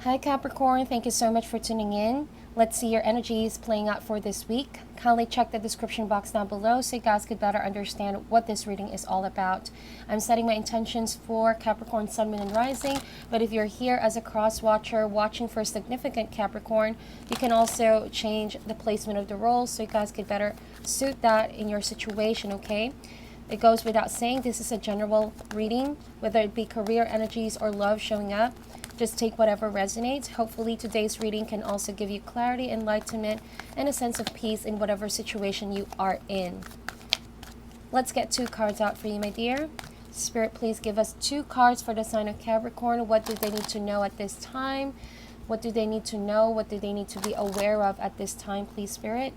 Hi Capricorn, thank you so much for tuning in. Let's see your energies playing out for this week. Kindly check the description box down below so you guys could better understand what this reading is all about. I'm setting my intentions for Capricorn, Sun, Moon, and Rising, but if you're here as a cross watcher watching for significant Capricorn, you can also change the placement of the roles so you guys could better suit that in your situation, okay? It goes without saying, this is a general reading, whether it be career energies or love showing up. Just take whatever resonates. Hopefully today's reading can also give you clarity, enlightenment, and a sense of peace in whatever situation you are in. Let's get 2 cards out for you, my dear. Spirit, please give us 2 cards for the sign of Capricorn. What do they need to know at this time? What do they need to know? What do they need to be aware of at this time, please, Spirit?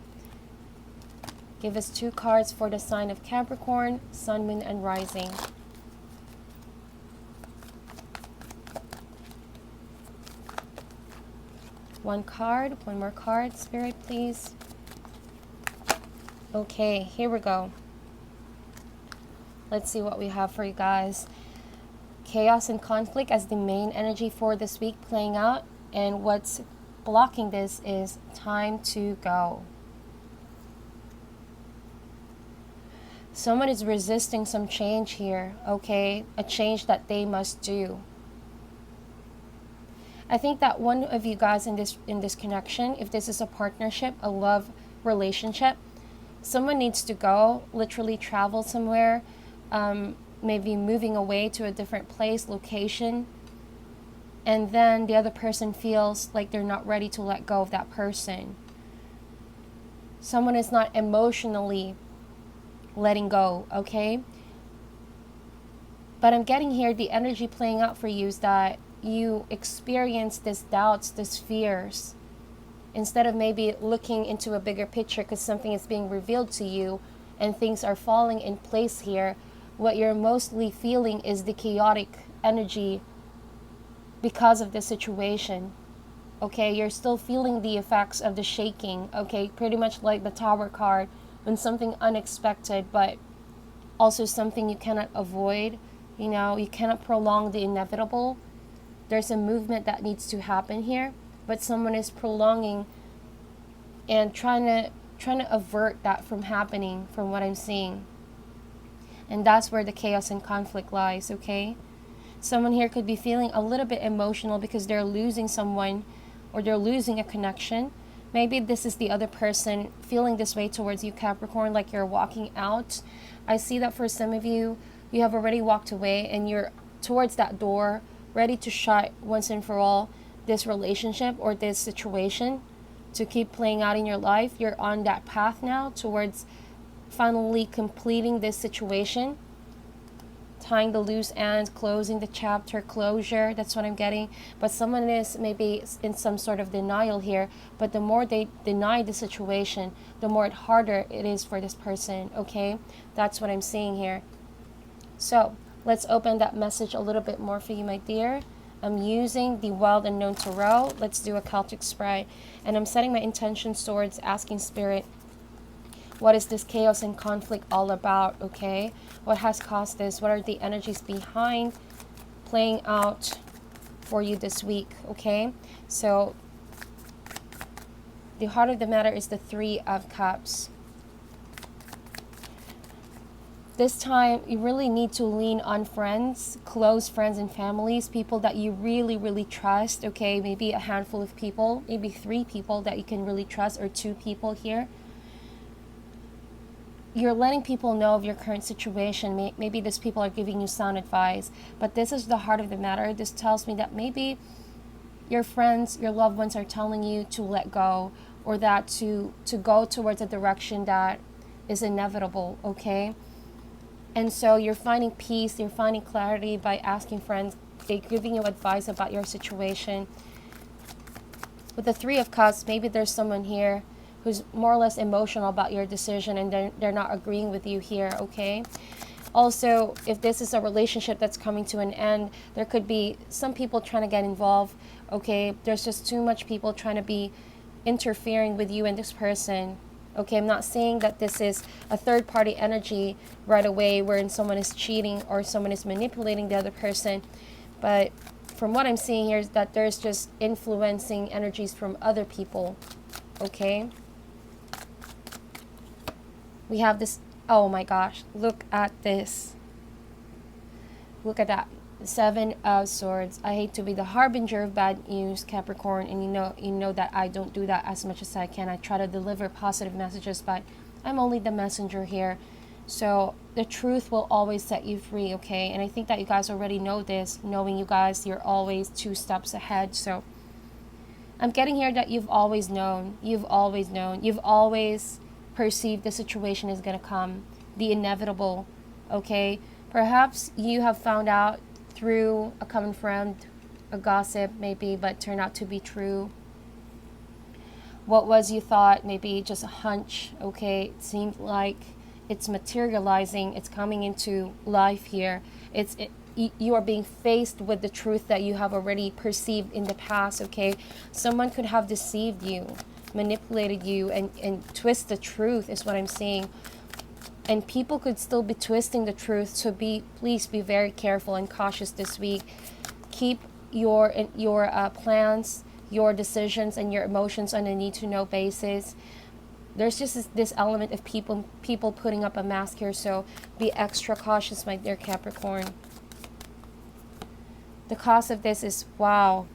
Give us 2 cards for the sign of Capricorn, Sun, Moon, and Rising. One more card, Spirit, please. Okay, here we go. Let's see what we have for you guys. Chaos and conflict as the main energy for this week playing out. And what's blocking this is time to go. Someone is resisting some change here, okay? A change that they must do. I think that one of you guys in this connection, if this is a partnership, a love relationship, someone needs to go, literally travel somewhere, maybe moving away to a different place, location, and then the other person feels like they're not ready to let go of that person. Someone is not emotionally letting go, okay? But I'm getting here, the energy playing out for you is that you experience these doubts, these fears, instead of maybe looking into a bigger picture because something is being revealed to you and things are falling in place here. What you're mostly feeling is the chaotic energy because of the situation. Okay, you're still feeling the effects of the shaking, okay, pretty much like the Tower card, when something unexpected, but also something you cannot avoid. You know, you cannot prolong the inevitable. There's a movement that needs to happen here, but someone is prolonging and trying to avert that from happening, from what I'm seeing. And that's where the chaos and conflict lies, okay? Someone here could be feeling a little bit emotional because they're losing someone or they're losing a connection. Maybe this is the other person feeling this way towards you, Capricorn, like you're walking out. I see that for some of you, you have already walked away and you're towards that door, ready to shut once and for all this relationship or this situation to keep playing out in your life. You're on that path now towards finally completing this situation, tying the loose ends, closing the chapter, closure. That's what I'm getting. But someone is maybe in some sort of denial here, but the more they deny the situation, the more harder it is for this person, okay? That's what I'm seeing here. So let's open that message a little bit more for you, my dear. I'm using the Wild Unknown Tarot. Let's do a Celtic spread. And I'm setting my intentions towards asking Spirit, what is this chaos and conflict all about, okay? What has caused this? What are the energies behind playing out for you this week, okay? So the heart of the matter is the 3 of Cups. This time, you really need to lean on friends, close friends and families, people that you really, really trust, okay? Maybe a handful of people, maybe 3 people that you can really trust, or 2 people here. You're letting people know of your current situation. Maybe these people are giving you sound advice, but this is the heart of the matter. This tells me that maybe your friends, your loved ones are telling you to let go, or that to go towards a direction that is inevitable, okay? And so you're finding peace, you're finding clarity by asking friends. They're giving you advice about your situation. With the 3 of Cups, maybe there's someone here who's more or less emotional about your decision and they're not agreeing with you here, okay? Also, if this is a relationship that's coming to an end, there could be some people trying to get involved, okay? There's just too much people trying to be interfering with you and this person. Okay, I'm not saying that this is a third-party energy right away wherein someone is cheating or someone is manipulating the other person, but from what I'm seeing here is that there's just influencing energies from other people, okay? We have this, oh my gosh, look at this. Look at that. 7 of Swords. I hate to be the harbinger of bad news, Capricorn, and you know that I don't do that as much as I can. I try to deliver positive messages, but I'm only the messenger here. So the truth will always set you free, okay? And I think that you guys already know this. Knowing you guys, you're always 2 steps ahead. So I'm getting here that you've always known. You've always known. You've always perceived the situation is going to come. The inevitable, okay? Perhaps you have found out through a common friend, a gossip maybe, but turned out to be true. What was you thought, maybe just a hunch, okay? It seemed like it's materializing, it's coming into life here. You are being faced with the truth that you have already perceived in the past, okay? Someone could have deceived you, manipulated you, and twist the truth is what I'm seeing. And people could still be twisting the truth, so please be very careful and cautious this week. Keep your plans, your decisions, and your emotions on a need-to-know basis. There's just this element of people putting up a mask here, so be extra cautious, my dear Capricorn. The cause of this is, wow,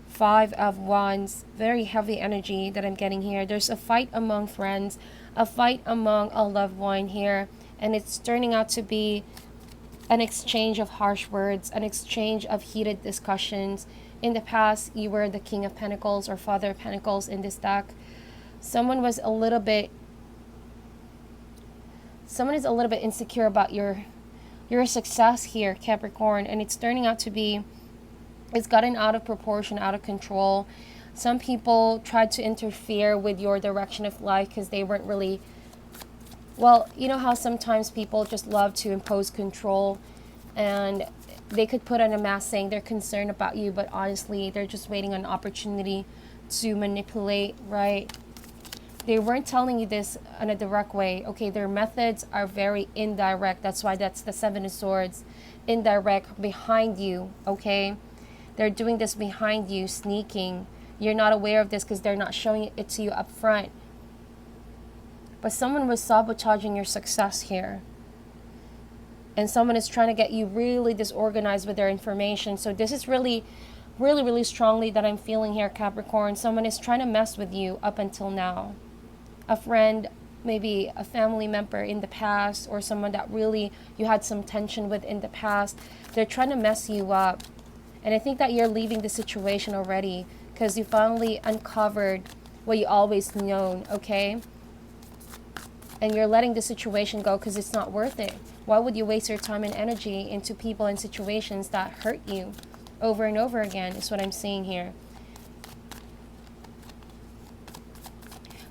5 of Wands, very heavy energy that I'm getting here. There's a fight among friends, a fight among a loved one here, and it's turning out to be an exchange of harsh words, an exchange of heated discussions. In the past, you were the King of Pentacles or Father of Pentacles in this deck. Someone is a little bit insecure about your success here, Capricorn, and it's turning out to be, it's gotten out of proportion, out of control. Some people tried to interfere with your direction of life because they weren't really, well, you know how sometimes people just love to impose control, and they could put on a mask saying they're concerned about you, but honestly, they're just waiting on an opportunity to manipulate, right? They weren't telling you this in a direct way, okay? Their methods are very indirect. That's why that's the 7 of Swords, indirect, behind you, okay? They're doing this behind you, sneaking. You're not aware of this because they're not showing it to you up front. But someone was sabotaging your success here. And someone is trying to get you really disorganized with their information. So this is really, really, really strongly that I'm feeling here, Capricorn. Someone is trying to mess with you up until now. A friend, maybe a family member in the past, or someone that really you had some tension with in the past. They're trying to mess you up. And I think that you're leaving the situation already because you finally uncovered what you always known, okay? And you're letting the situation go because it's not worth it. Why would you waste your time and energy into people and situations that hurt you over and over again is what I'm seeing here.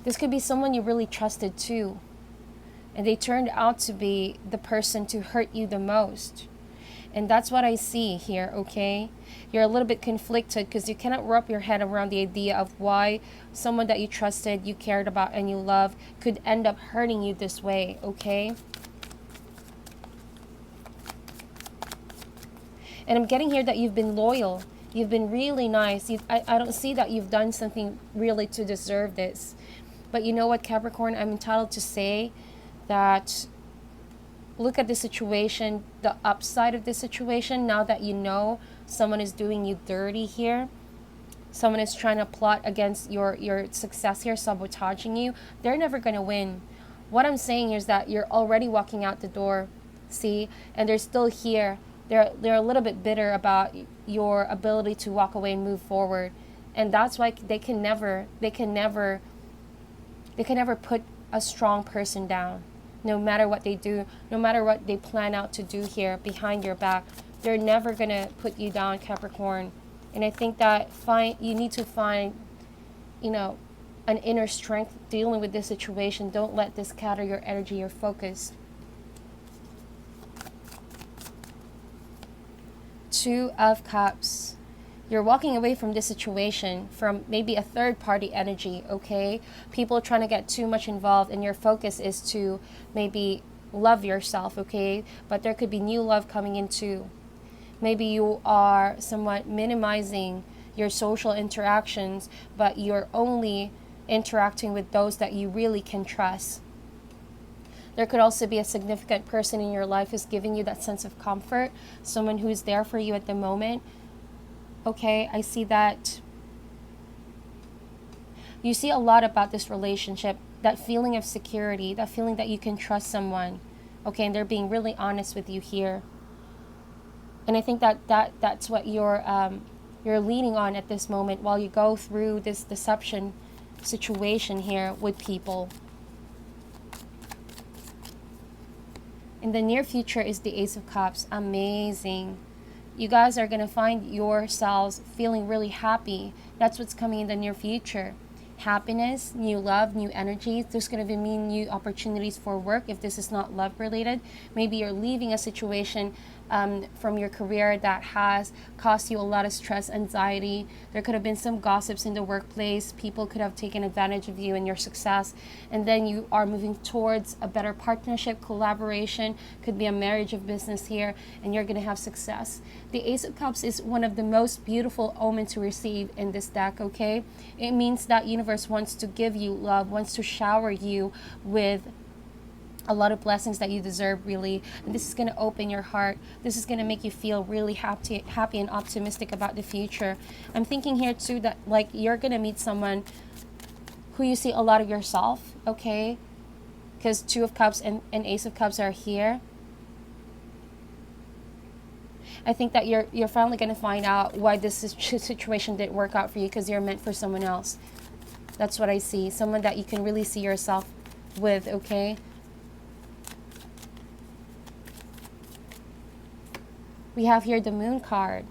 This could be someone you really trusted too. And they turned out to be the person to hurt you the most. And that's what I see here, okay? You're a little bit conflicted because you cannot wrap your head around the idea of why someone that you trusted, you cared about, and you loved could end up hurting you this way, okay? And I'm getting here that you've been loyal. You've been really nice. I don't see that you've done something really to deserve this. But you know what, Capricorn? I'm entitled to say that look at the situation, the upside of this situation, now that you know someone is doing you dirty here. Someone is trying to plot against your success here, sabotaging you. They're never going to win. What I'm saying is that you're already walking out the door, see? And they're still here. They're a little bit bitter about your ability to walk away and move forward. And that's why they can never put a strong person down. No matter what they do, no matter what they plan out to do here behind your back, they're never going to put you down, Capricorn. And I think that you need to find, an inner strength dealing with this situation. Don't let this scatter your energy, your focus. 2 of Cups. You're walking away from this situation, from maybe a third-party energy, okay? People trying to get too much involved, and your focus is to maybe love yourself, okay? But there could be new love coming in too. Maybe you are somewhat minimizing your social interactions, but you're only interacting with those that you really can trust. There could also be a significant person in your life who's giving you that sense of comfort, someone who's there for you at the moment. Okay, I see that. You see a lot about this relationship, that feeling of security, that feeling that you can trust someone. Okay, and they're being really honest with you here. And I think that's what you're leaning on at this moment while you go through this deception situation here with people. In the near future is the Ace of Cups. Amazing. You guys are going to find yourselves feeling really happy. That's what's coming in the near future. Happiness, new love, new energy. There's going to be new opportunities for work if this is not love related. Maybe you're leaving a situation from your career that has caused you a lot of stress, anxiety. There could have been some gossips in the workplace. People could have taken advantage of you and your success. And then you are moving towards a better partnership, collaboration. Could be a marriage of business here, and you're going to have success. The Ace of Cups is one of the most beautiful omens to receive in this deck, okay? It means that universe wants to give you love, wants to shower you with a lot of blessings that you deserve, really. And this is going to open your heart. This is going to make you feel really happy and optimistic about the future. I'm thinking here too that like you're going to meet someone who you see a lot of yourself, okay? Because Two of Cups and Ace of Cups are here. I think that you're finally going to find out why this situation didn't work out for you, because you're meant for someone else. That's what I see. Someone that you can really see yourself with, okay? We have here the Moon card.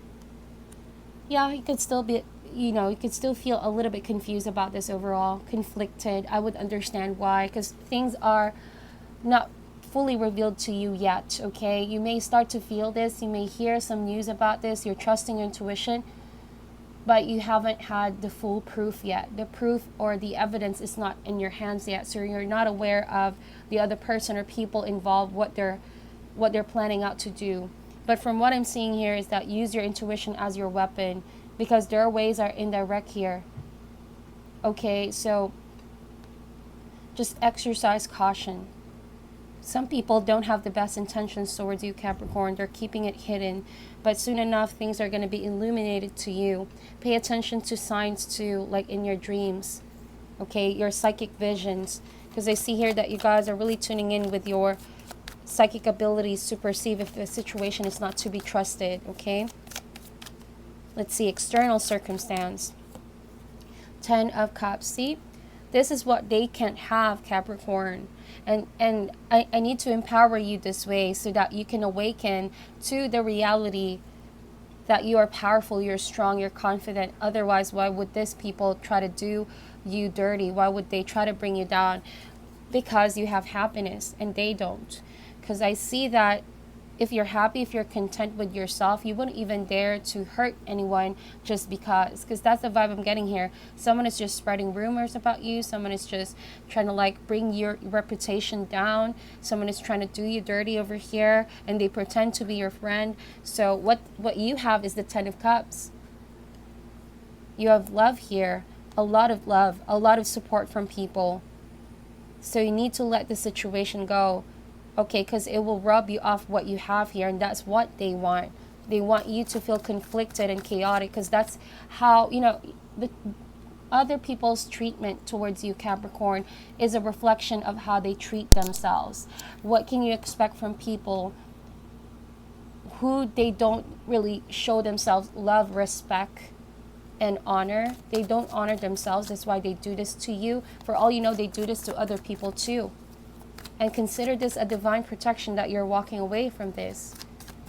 Yeah, you could still be, you could still feel a little bit confused about this overall, conflicted. I would understand why, because things are not fully revealed to you yet, okay? You may start to feel this, you may hear some news about this, you're trusting your intuition, but you haven't had the full proof yet. The proof or the evidence is not in your hands yet, so you're not aware of the other person or people involved, what they're planning out to do. But from what I'm seeing here is that use your intuition as your weapon, because their ways are indirect here. Okay, so just exercise caution. Some people don't have the best intentions towards you, Capricorn. They're keeping it hidden. But soon enough, things are going to be illuminated to you. Pay attention to signs too, like in your dreams. Okay, your psychic visions. Because I see here that you guys are really tuning in with your psychic abilities to perceive if the situation is not to be trusted, okay? Let's see, external circumstance. 10 of Cups. See, this is what they can't have, Capricorn. And I need to empower you this way so that you can awaken to the reality that you are powerful, you're strong, you're confident. Otherwise, why would these people try to do you dirty? Why would they try to bring you down? Because you have happiness and they don't. Because I see that if you're happy, if you're content with yourself, you wouldn't even dare to hurt anyone just because. Because that's the vibe I'm getting here. Someone is just spreading rumors about you. Someone is just trying to like bring your reputation down. Someone is trying to do you dirty over here, and they pretend to be your friend. So what you have is the 10 of Cups. You have love here. A lot of love. A lot of support from people. So you need to let the situation go. Okay, because it will rub you off what you have here, and that's what they want. They want you to feel conflicted and chaotic, because that's how, the other people's treatment towards you, Capricorn, is a reflection of how they treat themselves. What can you expect from people who they don't really show themselves love, respect, and honor? They don't honor themselves. That's why they do this to you. For all you know, they do this to other people too. And consider this a divine protection that you're walking away from this.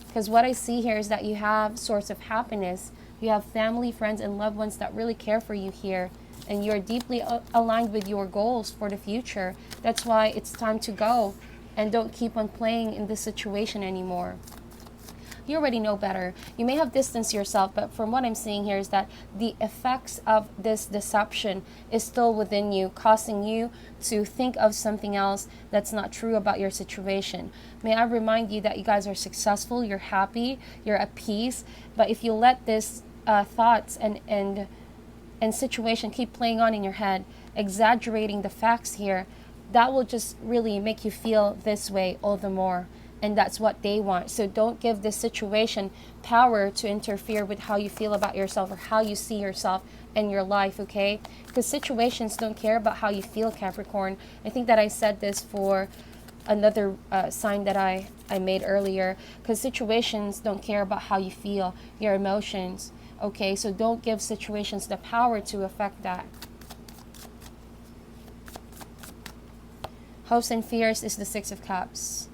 Because what I see here is that you have source of happiness. You have family, friends, and loved ones that really care for you here. And you're deeply aligned with your goals for the future. That's why it's time to go. And don't keep on playing in this situation anymore. You already know better. You may have distanced yourself, but from what I'm seeing here is that the effects of this deception is still within you, causing you to think of something else that's not true about your situation. May I remind you that you guys are successful, you're happy, you're at peace, but if you let this thoughts and situation keep playing on in your head, exaggerating the facts here, that will just really make you feel this way all the more. And that's what they want. So don't give this situation power to interfere with how you feel about yourself or how you see yourself and your life, okay? Because situations don't care about how you feel, Capricorn. I think that I said this for another sign that I made earlier, because situations don't care about how you feel, your emotions, okay? So don't give situations the power to affect that. Hopes and fears is the Six of Cups.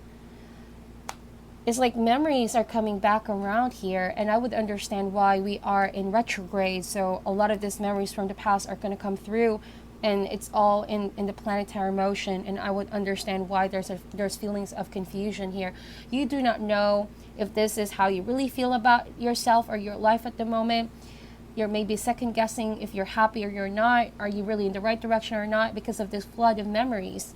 It's like memories are coming back around here, and I would understand why we are in retrograde. So a lot of these memories from the past are going to come through, and it's all in the planetary motion, and I would understand why there's feelings of confusion here. You do not know if this is how you really feel about yourself or your life at the moment. You're maybe second guessing if you're happy or you're not. Are you really in the right direction or not, because of this flood of memories?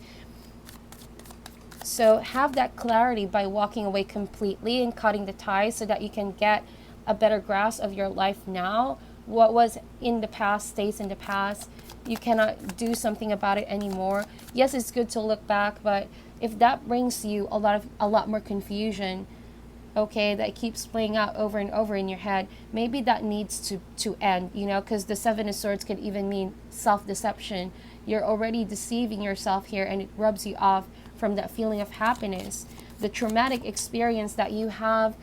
So have that clarity by walking away completely and cutting the ties so that you can get a better grasp of your life now. What was in the past stays in the past. You cannot do something about it anymore. Yes, it's good to look back, but if that brings you a lot more confusion, okay, that keeps playing out over and over in your head, maybe that needs to end, you know, because the Seven of Swords can even mean self-deception. You're already deceiving yourself here, and it rubs you off from that feeling of happiness. The traumatic experience that you had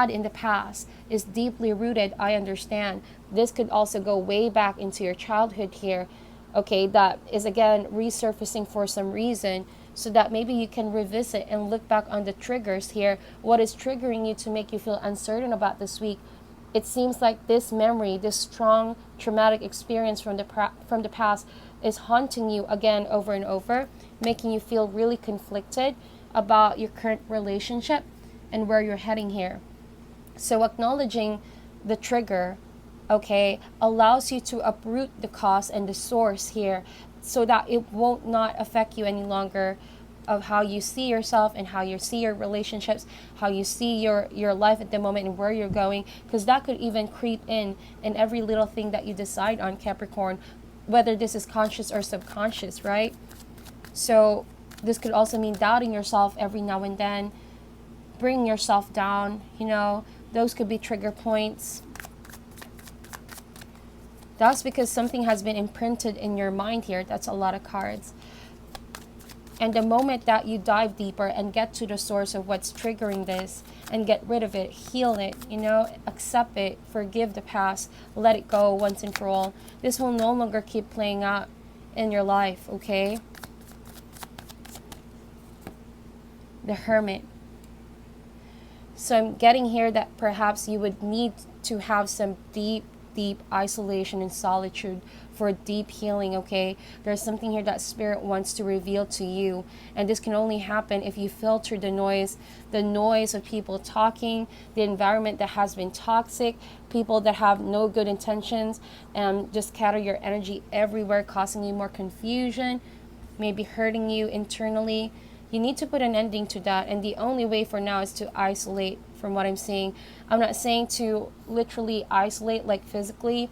in the past is deeply rooted, I understand. This could also go way back into your childhood here, okay, that is again resurfacing for some reason, so that maybe you can revisit and look back on the triggers here. What is triggering you to make you feel uncertain about this week? It seems like this memory, this strong traumatic experience from the past is haunting you again over and over, making you feel really conflicted about your current relationship and where you're heading here. So acknowledging the trigger, okay, allows you to uproot the cause and the source here, so that it won't not affect you any longer of how you see yourself and how you see your relationships, how you see your life at the moment and where you're going, because that could even creep in every little thing that you decide on, Capricorn, whether this is conscious or subconscious, right? So this could also mean doubting yourself every now and then, bringing yourself down, you know, those could be trigger points. That's because something has been imprinted in your mind here. That's a lot of cards. And the moment that you dive deeper and get to the source of what's triggering this and get rid of it, heal it, you know, accept it, forgive the past, let it go once and for all, this will no longer keep playing out in your life, okay? The Hermit. So I'm getting here that perhaps you would need to have some deep isolation and solitude for deep healing, okay? There's something here that Spirit wants to reveal to you, and this can only happen if you filter the noise of people talking, the environment that has been toxic, people that have no good intentions, and just scatter your energy everywhere, causing you more confusion, maybe hurting you internally. You need to put an ending to that, and the only way for now is to isolate, from what I'm seeing. I'm not saying to literally isolate like physically,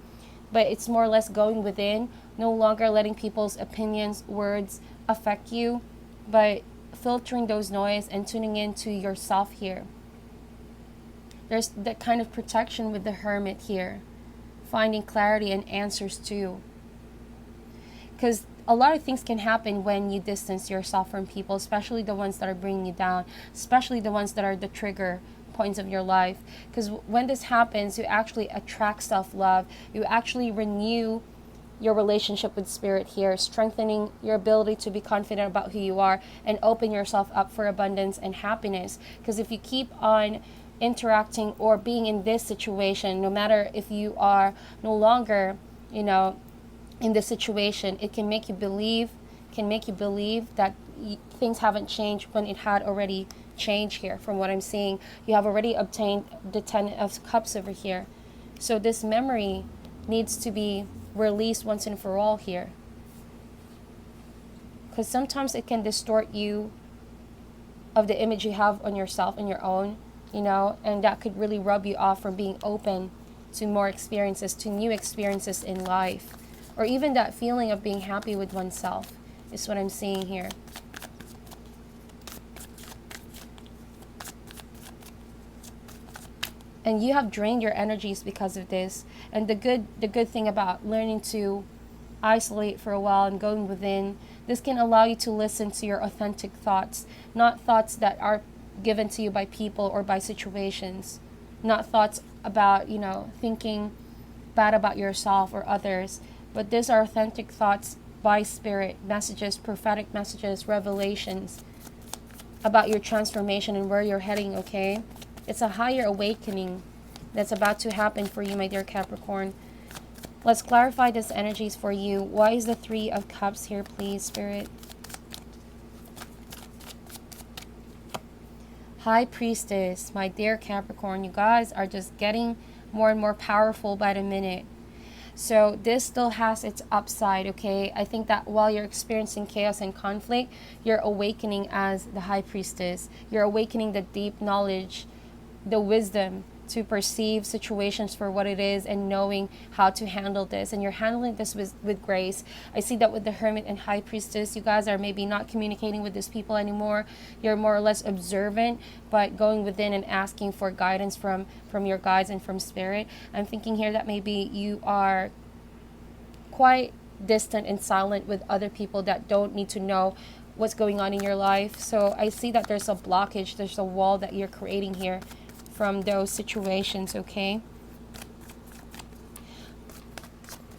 but it's more or less going within, no longer letting people's opinions, words affect you, but filtering those noise and tuning into yourself here. There's that kind of protection with the Hermit here, finding clarity and answers too. Because a lot of things can happen when you distance yourself from people, especially the ones that are bringing you down, especially the ones that are the trigger points of your life. Because when this happens, you actually attract self-love. You actually renew your relationship with Spirit here, strengthening your ability to be confident about who you are and open yourself up for abundance and happiness. Because if you keep on interacting or being in this situation, no matter if you are no longer, you know, in this situation, it can make you believe that things haven't changed when it had already change here from what I'm seeing. You have already obtained the 10 of Cups over here. So this memory needs to be released once and for all here. Because sometimes it can distort you of the image you have on yourself and your own, you know, and that could really rub you off from being open to more experiences, to new experiences in life, or even that feeling of being happy with oneself is what I'm seeing here. And you have drained your energies because of this. And the good thing about learning to isolate for a while and going within, this can allow you to listen to your authentic thoughts, not thoughts that are given to you by people or by situations, not thoughts about, you know, thinking bad about yourself or others, but these are authentic thoughts by spirit, messages, prophetic messages, revelations about your transformation and where you're heading, okay? It's a higher awakening that's about to happen for you, my dear Capricorn. Let's clarify these energies for you. Why is the 3 of Cups here, please, Spirit? High Priestess, my dear Capricorn. You guys are just getting more and more powerful by the minute. So this still has its upside, okay? I think that while you're experiencing chaos and conflict, you're awakening as the High Priestess. You're awakening the deep knowledge, the wisdom to perceive situations for what it is and knowing how to handle this. And you're handling this with grace. I see that with the Hermit and High Priestess, you guys are maybe not communicating with these people anymore. You're more or less observant, but going within and asking for guidance from your guides and from Spirit. I'm thinking here that maybe you are quite distant and silent with other people that don't need to know what's going on in your life. So I see that there's a blockage, there's a wall that you're creating here from those situations, okay?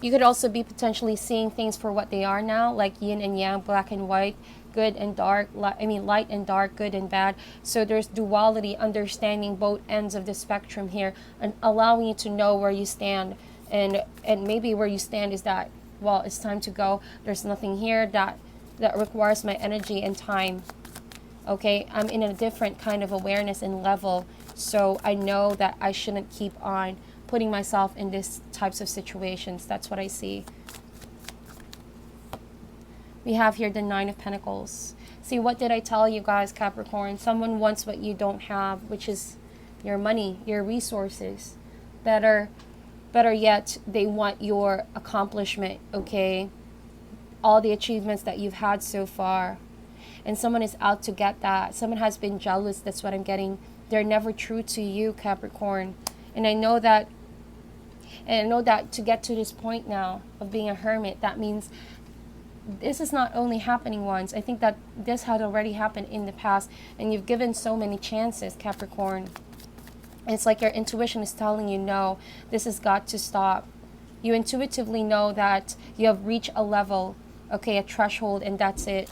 You could also be potentially seeing things for what they are now, like yin and yang, black and white, good and dark, light and dark, good and bad. So there's duality, understanding both ends of the spectrum here, and allowing you to know where you stand. And maybe where you stand is that, well, it's time to go. There's nothing here that requires my energy and time. Okay, I'm in a different kind of awareness and level. So I know that I shouldn't keep on putting myself in these types of situations. That's what I see. We have here the 9 of Pentacles. See, what did I tell you guys, Capricorn? Someone wants what you don't have, which is your money, your resources. Better yet, they want your accomplishment, okay? All the achievements that you've had so far. And someone is out to get that. Someone has been jealous. That's what I'm getting. They're never true to you, Capricorn. And I know that to get to this point now of being a hermit, that means this is not only happening once. I think that this had already happened in the past, and you've given so many chances, Capricorn. It's like your intuition is telling you, no, this has got to stop. You intuitively know that you have reached a level, okay, a threshold, and that's it.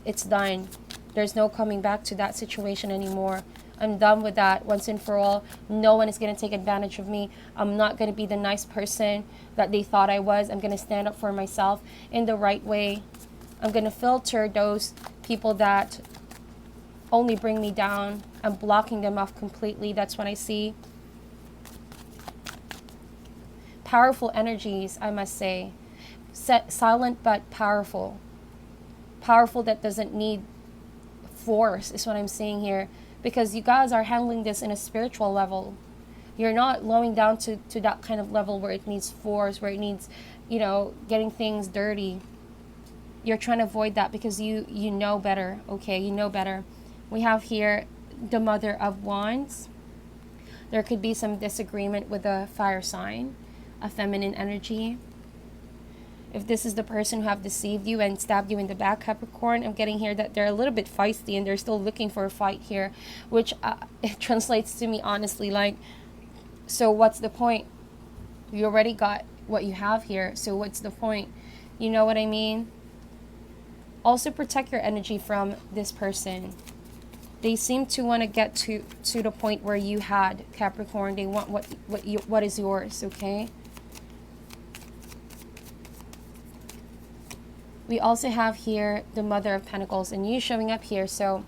It's done. There's no coming back to that situation anymore. I'm done with that once and for all. No one is going to take advantage of me. I'm not going to be the nice person that they thought I was. I'm going to stand up for myself in the right way. I'm going to filter those people that only bring me down. I'm blocking them off completely. That's what I see. Powerful energies, I must say. Silent but powerful. Powerful that doesn't need force is what I'm seeing here. Because you guys are handling this in a spiritual level. You're not lowering down to that kind of level where it needs force, where it needs, you know, getting things dirty. You're trying to avoid that because you know better, okay? You know better. We have here the Mother of Wands. There could be some disagreement with a fire sign, a feminine energy. If this is the person who have deceived you and stabbed you in the back, Capricorn, I'm getting here that they're a little bit feisty and they're still looking for a fight here, which it translates to me honestly like, so what's the point? You already got what you have here, so what's the point? You know what I mean? Also protect your energy from this person. They seem to want to get to the point where you had, Capricorn. They want what is yours, okay? We also have here the Mother of Pentacles and you showing up here. So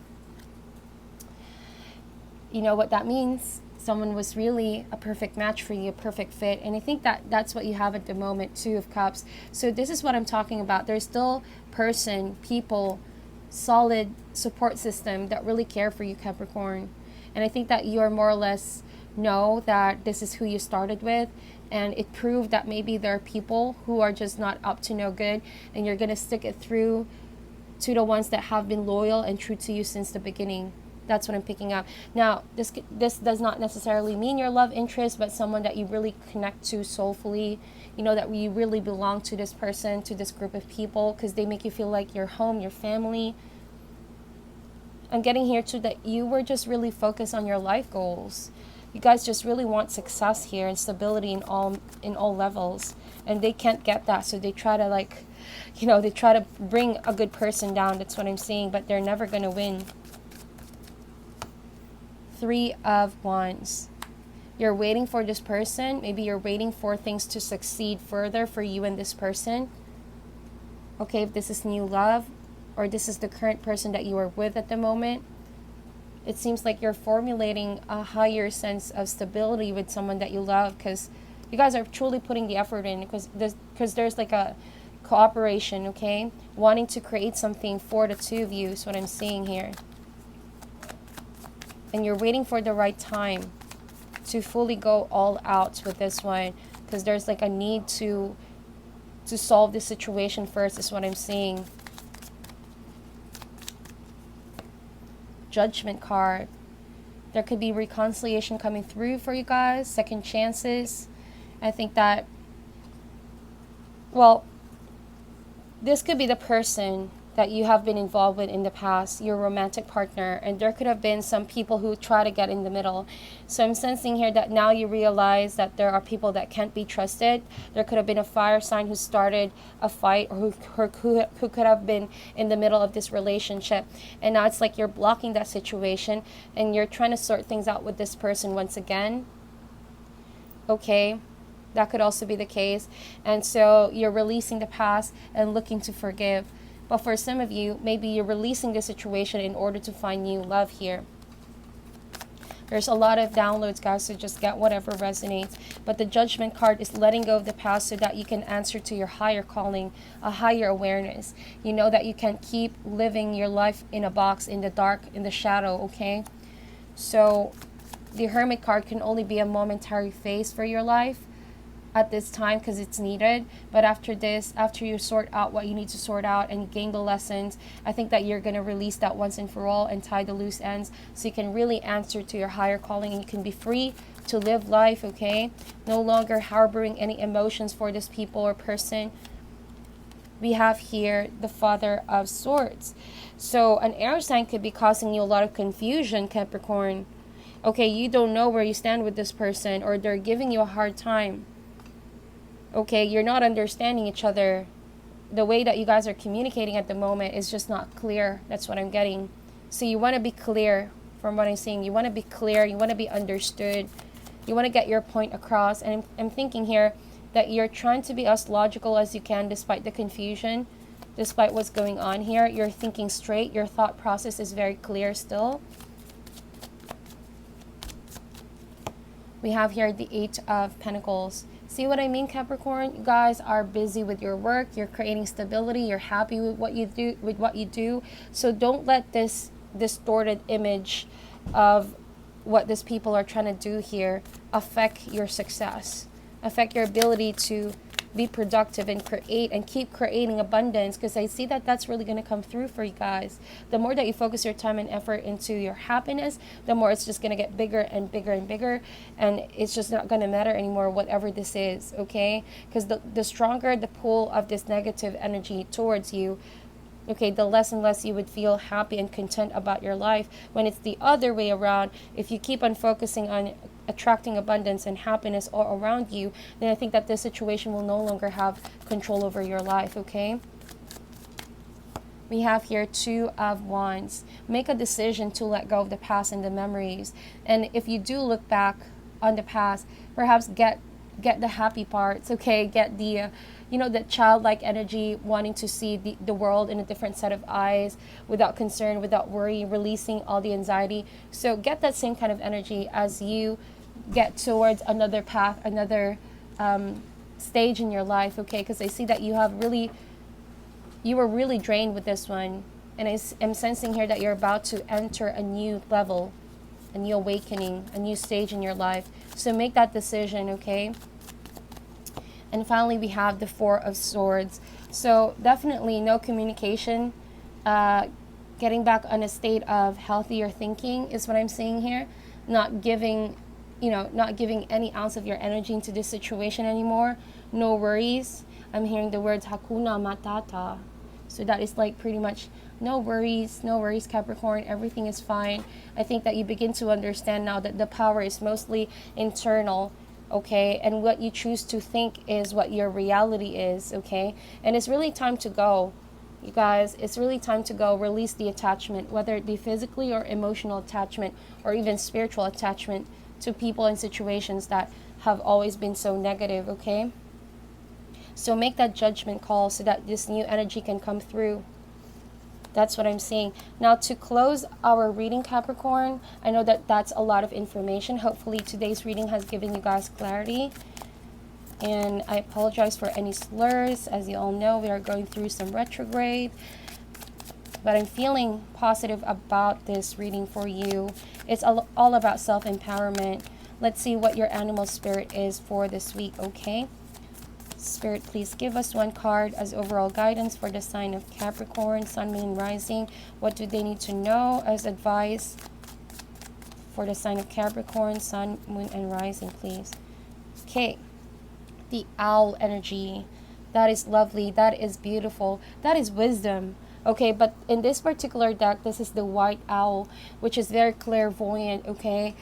you know what that means. Someone was really a perfect match for you, a perfect fit. And I think that that's what you have at the moment, Two of Cups. So this is what I'm talking about. There's still people, solid support system that really care for you, Capricorn. And I think that you're more or less know that this is who you started with. And it proved that maybe there are people who are just not up to no good. And you're going to stick it through to the ones that have been loyal and true to you since the beginning. That's what I'm picking up. Now, this does not necessarily mean your love interest, but someone that you really connect to soulfully. You know that you really belong to this person, to this group of people, because they make you feel like your home, your family. I'm getting here too that you were just really focused on your life goals. You guys just really want success here and stability in all levels, and they can't get that, so they try to they try to bring a good person down. That's what I'm seeing, but they're never gonna win. Three of Wands. You're waiting for this person. Maybe you're waiting for things to succeed further for you and this person. Okay, if this is new love, or this is the current person that you are with at the moment, it seems like you're formulating a higher sense of stability with someone that you love, because you guys are truly putting the effort in, because there's like a cooperation, okay? Wanting to create something for the two of you is what I'm seeing here. And you're waiting for the right time to fully go all out with this one, because there's like a need to solve this situation first is what I'm seeing. Judgment card. There could be reconciliation coming through for you guys, second chances. I think that, well, this could be the person that you have been involved with in the past, your romantic partner, and there could have been some people who try to get in the middle. So I'm sensing here that now you realize that there are people that can't be trusted. There could have been a fire sign who started a fight, or who could have been in the middle of this relationship, and now it's like you're blocking that situation and you're trying to sort things out with this person once again. Okay, that could also be the case. And so you're releasing the past and looking to forgive. But for some of you, maybe you're releasing the situation in order to find new love here. There's a lot of downloads, guys, so just get whatever resonates. But the Judgment card is letting go of the past so that you can answer to your higher calling, a higher awareness. You know that you can't keep living your life in a box, in the dark, in the shadow, okay? So the Hermit card can only be a momentary phase for your life at this time, because it's needed. But after this, after you sort out what you need to sort out and gain the lessons, I think that you're going to release that once and for all and tie the loose ends, so you can really answer to your higher calling and you can be free to live life, okay? No longer harboring any emotions for this people or person. We have here the Father of Swords. So an air sign could be causing you a lot of confusion, Capricorn. Okay, you don't know where you stand with this person, or they're giving you a hard time. Okay, you're not understanding each other. The way that you guys are communicating at the moment is just not clear. That's what I'm getting. So you want to be clear from what I'm seeing. You want to be clear. You want to be understood. You want to get your point across. And I'm thinking here that you're trying to be as logical as you can despite the confusion, despite what's going on here. You're thinking straight. Your thought process is very clear still. We have here the Eight of Pentacles. See what I mean, Capricorn? You guys are busy with your work. You're creating stability. You're happy with what you do. So don't let this distorted image of what these people are trying to do here affect your success, affect your ability to be productive and create and keep creating abundance, because I see that that's really going to come through for you guys. The more that you focus your time and effort into your happiness, the more it's just going to get bigger and bigger and bigger, and it's just not going to matter anymore whatever this is, okay? Because the stronger the pull of this negative energy towards you, okay, the less and less you would feel happy and content about your life. When it's the other way around, if you keep on focusing on attracting abundance and happiness all around you, then I think that this situation will no longer have control over your life, okay? We have here Two of Wands. Make a decision to let go of the past and the memories. And if you do look back on the past, perhaps get get the happy parts, okay? Get the, the childlike energy, wanting to see the world in a different set of eyes, without concern, without worry, releasing all the anxiety. So get that same kind of energy as you get towards another path, another stage in your life, okay? Because I see that you were really drained with this one. And I'm sensing here that you're about to enter a new level, a new awakening, a new stage in your life. So make that decision, okay? And finally, we have the Four of Swords. So definitely no communication. Getting back on a state of healthier thinking is what I'm seeing here. Not giving any ounce of your energy into this situation anymore. No worries. I'm hearing the words Hakuna Matata. So that is like pretty much no worries, Capricorn. Everything is fine. I think that you begin to understand now that the power is mostly internal, okay? And what you choose to think is what your reality is, okay? And it's really time to go, you guys. It's really time to go. Release the attachment, whether it be physically or emotional attachment, or even spiritual attachment to people and situations that have always been so negative, okay? So make that judgment call so that this new energy can come through. That's what I'm seeing. Now, to close our reading, Capricorn, I know that that's a lot of information. Hopefully today's reading has given you guys clarity. And I apologize for any slurs. As you all know, we are going through some retrograde. But I'm feeling positive about this reading for you. It's all about self-empowerment. Let's see what your animal spirit is for this week, okay? Spirit, please give us one card as overall guidance for the sign of Capricorn, Sun, Moon, Rising. What do they need to know as advice for the sign of Capricorn, Sun, Moon, and Rising, please? Okay. The owl energy. That is lovely. That is beautiful. That is wisdom. Okay, but in this particular deck, this is the white owl, which is very clairvoyant, okay?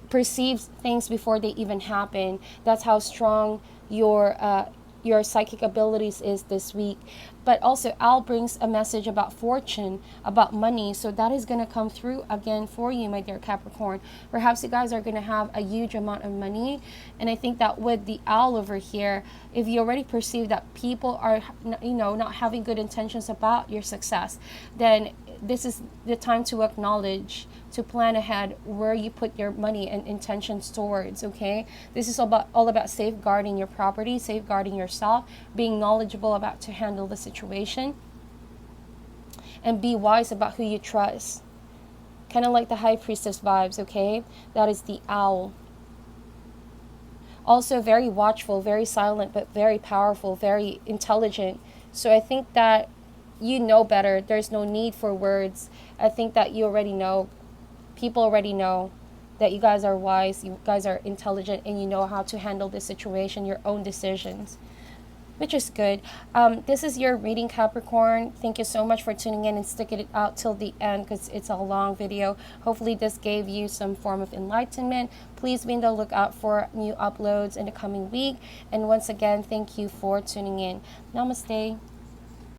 Perceives things before they even happen. That's how strong your psychic abilities is this week. But also, owl brings a message about fortune, about money. So that is going to come through again for you, my dear Capricorn. Perhaps you guys are going to have a huge amount of money. And I think that with the owl over here, if you already perceive that people are, not having good intentions about your success, then this is the time to acknowledge, to plan ahead where you put your money and intentions towards, okay? This is all about safeguarding your property, safeguarding yourself, being knowledgeable about to handle the situation, and be wise about who you trust. Kind of like the High Priestess vibes, okay? That is the owl. Also very watchful, very silent, but very powerful, very intelligent. So I think that you know better. There's no need for words. I think that you already know. People already know that you guys are wise, you guys are intelligent, and you know how to handle this situation, your own decisions, which is good. This is your reading, Capricorn. Thank you so much for tuning in and sticking it out till the end, because it's a long video. Hopefully this gave you some form of enlightenment. Please be on the lookout for new uploads in the coming week. And once again, thank you for tuning in. Namaste.